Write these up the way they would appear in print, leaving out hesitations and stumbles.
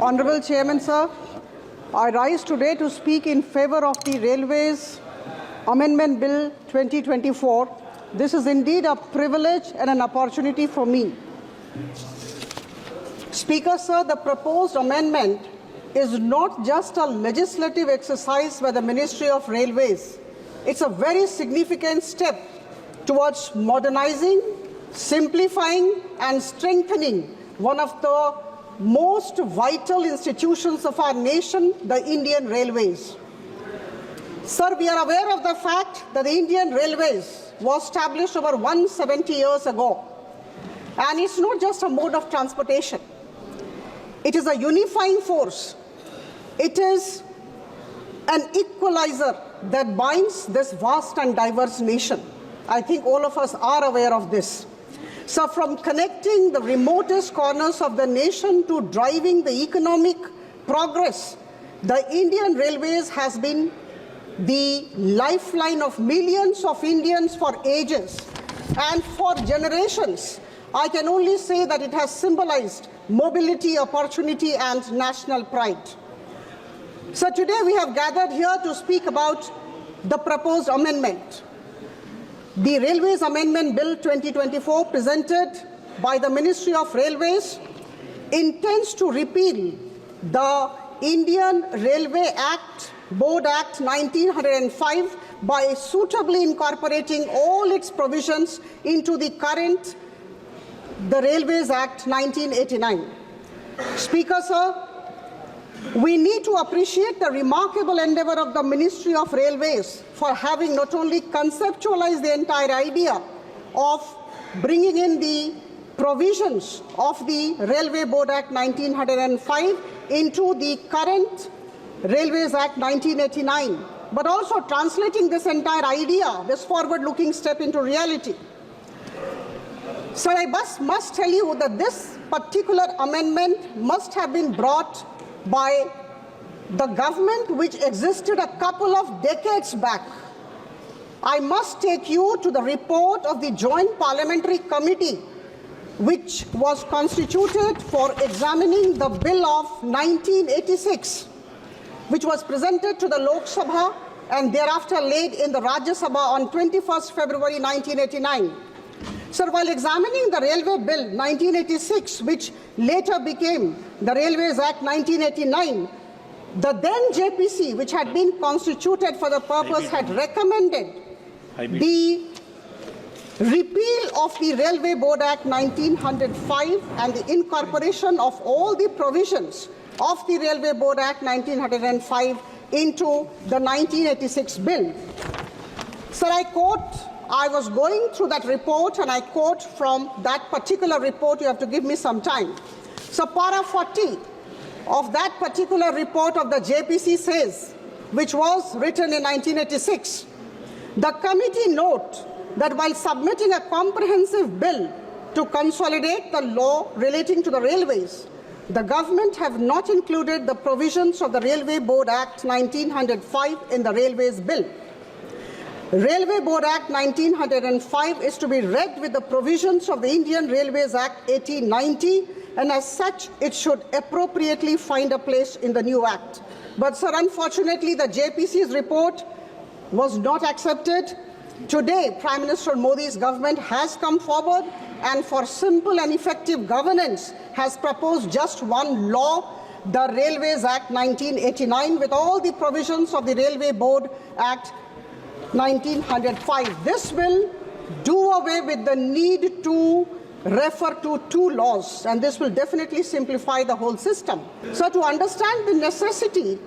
Honorable Chairman, sir, I rise today to speak in favor of the Railways Amendment Bill 2024. This is indeed a privilege and an opportunity for me. Speaker, sir, the proposed amendment is not just a legislative exercise by the Ministry of Railways. It's a very significant step towards modernizing, simplifying and strengthening one of the most vital institutions of our nation, the Indian Railways. Sir, we are aware of the fact that the Indian Railways was established over 170 years ago. And it's not just a mode of transportation. It is a unifying force. It is an equalizer that binds this vast and diverse nation. I think all of us are aware of this. So from connecting the remotest corners of the nation to driving the economic progress, the Indian Railways has been the lifeline of millions of Indians for ages. And for generations, I can only say that it has symbolized mobility, opportunity, and national pride. So today we have gathered here to speak about the proposed amendment. The Railways Amendment Bill 2024 presented by the Ministry of Railways intends to repeal the Indian Railway Act, Board Act 1905 by suitably incorporating all its provisions into the current Railways Act 1989. Speaker, sir, we need to appreciate the remarkable endeavor of the Ministry of Railways for having not only conceptualized the entire idea of bringing in the provisions of the Railway Board Act 1905 into the current Railways Act 1989, but also translating this entire idea, this forward-looking step into reality. So I must tell you that this particular amendment must have been brought by the government which existed a couple of decades back. I must take you to the report of the Joint Parliamentary Committee which was constituted for examining the Bill of 1986, which was presented to the Lok Sabha and thereafter laid in the Rajya Sabha on 21st February 1989. Sir, while examining the Railway Bill 1986, which later became the Railways Act 1989, the then JPC, which had been constituted for the purpose, had recommended the repeal of the Railway Board Act 1905 and the incorporation of all the provisions of the Railway Board Act 1905 into the 1986 bill. Sir, I was going through that report and I quote from that particular report. You have to give me some time. So para 40 of that particular report of the JPC says, which was written in 1986, the committee note that while submitting a comprehensive bill to consolidate the law relating to the railways, the government have not included the provisions of the Railway Board Act 1905 in the Railways Bill. Railway Board Act 1905 is to be read with the provisions of the Indian Railways Act 1890, and as such, it should appropriately find a place in the new Act. But, sir, unfortunately, the JPC's report was not accepted. Today, Prime Minister Modi's government has come forward and for simple and effective governance has proposed just one law, the Railways Act 1989, with all the provisions of the Railway Board Act 1905. This will do away with the need to refer to two laws, and this will definitely simplify the whole system. So to understand the necessity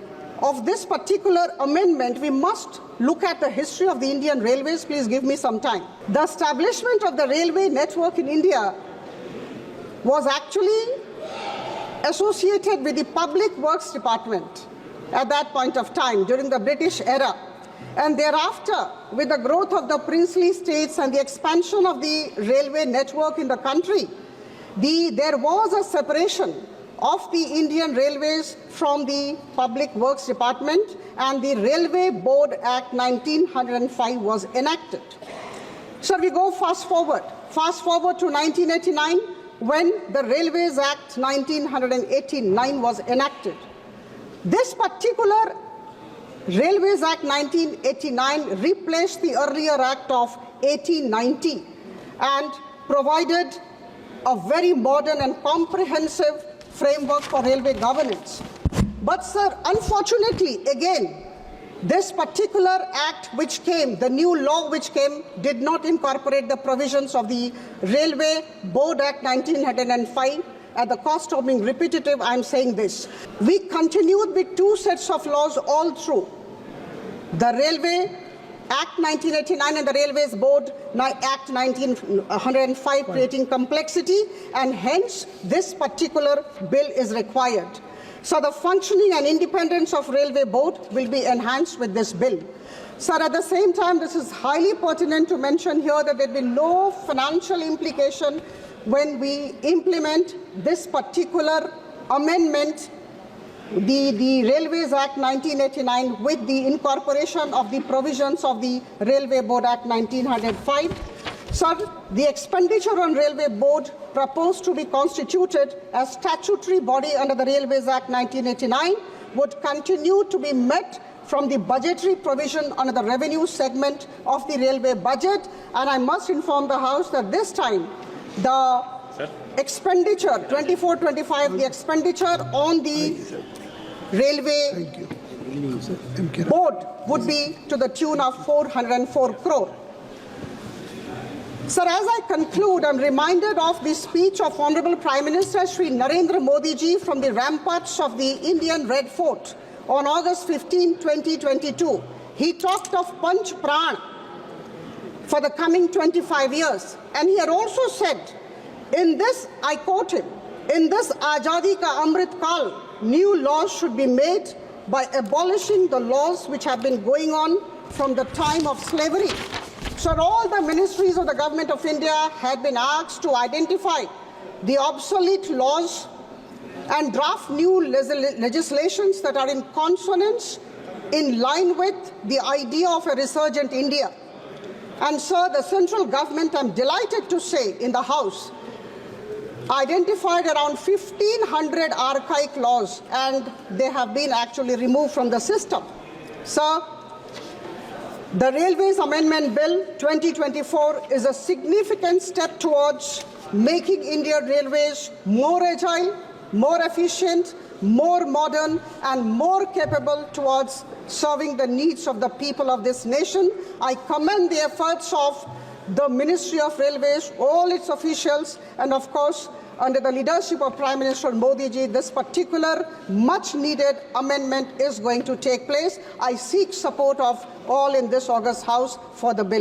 of this particular amendment, we must look at the history of the Indian Railways. Please give me some time. The establishment of the railway network in India was actually associated with the Public Works Department at that point of time during the British era. And thereafter, with the growth of the princely states and the expansion of the railway network in the country, there was a separation of the Indian Railways from the Public Works Department, and the Railway Board Act 1905 was enacted. So we go fast forward to 1989, when the Railways Act 1989 was enacted. This particular Railways Act 1989 replaced the earlier Act of 1890 and provided a very modern and comprehensive framework for railway governance. But sir, unfortunately, again, this particular act which came, the new law which came, did not incorporate the provisions of the Railway Board Act 1905. At the cost of being repetitive, I am saying this. We continued with two sets of laws all through. The Railway Act 1989 and the Railways Board Act 1905, creating complexity, and hence this particular bill is required. So the functioning and independence of Railway Board will be enhanced with this bill. Sir, at the same time, this is highly pertinent to mention here that there will be no financial implication when we implement this particular amendment, the Railways Act 1989, with the incorporation of the provisions of the Railway Board Act 1905. Sir, the expenditure on Railway Board proposed to be constituted as statutory body under the Railways Act 1989 would continue to be met from the budgetary provision under the revenue segment of the railway budget. And I must inform the House that this time the expenditure, 24-25, the expenditure on the Railway Board would be to the tune of 404 crore. Sir, as I conclude, I am reminded of the speech of Honorable Prime Minister Shri Narendra Modi ji from the ramparts of the Indian Red Fort on August 15, 2022. He talked of Panch Pran for the coming 25 years. And he had also said, in this, I quote him, in this Azadi Ka Amrit Kal, new laws should be made by abolishing the laws which have been going on from the time of slavery. So all the ministries of the Government of India had been asked to identify the obsolete laws and draft new legislations that are in consonance, in line with the idea of a resurgent India. And sir, the central government, I'm delighted to say, in the House, identified around 1,500 archaic laws, and they have been actually removed from the system. Sir, the Railways Amendment Bill 2024 is a significant step towards making Indian Railways more agile, more efficient, more modern, and more capable towards serving the needs of the people of this nation. I commend the efforts of the Ministry of Railways, all its officials, and of course, under the leadership of Prime Minister Modi ji, this particular much-needed amendment is going to take place. I seek support of all in this august House for the bill.